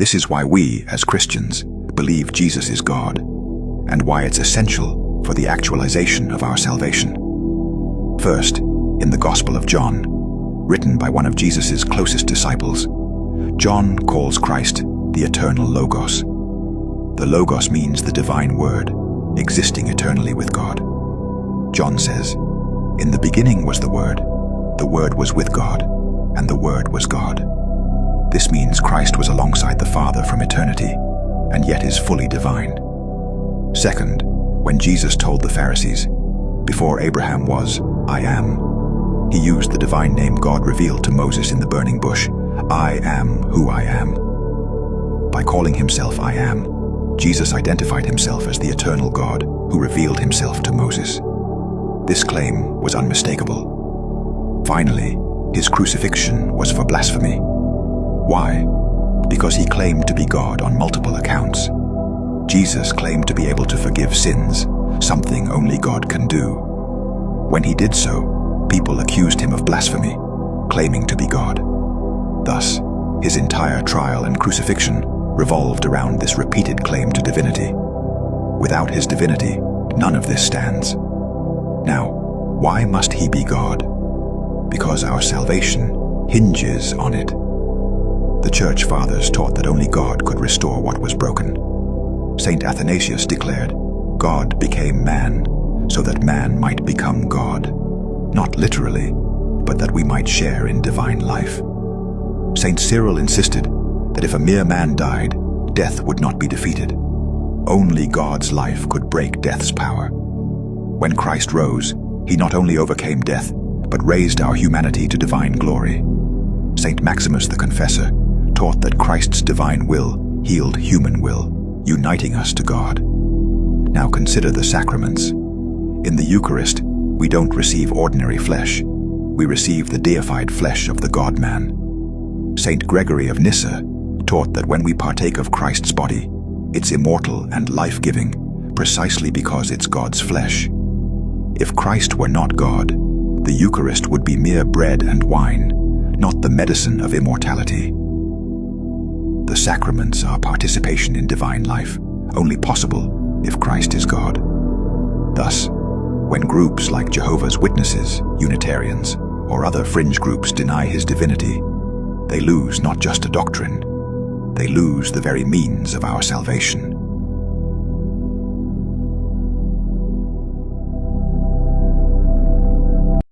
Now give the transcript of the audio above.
This is why we, as Christians, believe Jesus is God, and why it's essential for the actualization of our salvation. First, in the Gospel of John, written by one of Jesus' closest disciples, John calls Christ the eternal Logos. The Logos means the divine word, existing eternally with God. John says, "In the beginning was the Word was with God, and the Word was God." This means Christ was alongside the Father from eternity, and yet is fully divine. Second, when Jesus told the Pharisees, "Before Abraham was, I am," he used the divine name God revealed to Moses in the burning bush, "I am who I am." By calling himself I am, Jesus identified himself as the eternal God who revealed himself to Moses. This claim was unmistakable. Finally, his crucifixion was for blasphemy. Why? Because he claimed to be God on multiple accounts. Jesus claimed to be able to forgive sins, something only God can do. When he did so, people accused him of blasphemy, claiming to be God. Thus, his entire trial and crucifixion revolved around this repeated claim to divinity. Without his divinity, none of this stands. Now, why must he be God? Because our salvation hinges on it. The Church Fathers taught that only God could restore what was broken. Saint Athanasius declared, "God became man, so that man might become God." Not literally, but that we might share in divine life. Saint Cyril insisted that if a mere man died, death would not be defeated. Only God's life could break death's power. When Christ rose, he not only overcame death, but raised our humanity to divine glory. Saint Maximus the Confessor taught that Christ's divine will healed human will, uniting us to God. Now consider the sacraments. In the Eucharist, we don't receive ordinary flesh. We receive the deified flesh of the God-man. Saint Gregory of Nyssa taught that when we partake of Christ's body, it's immortal and life-giving, precisely because it's God's flesh. If Christ were not God, the Eucharist would be mere bread and wine, not the medicine of immortality. The sacraments are participation in divine life, only possible if Christ is God. Thus, when groups like Jehovah's Witnesses, Unitarians, or other fringe groups deny his divinity, they lose not just a doctrine, they lose the very means of our salvation.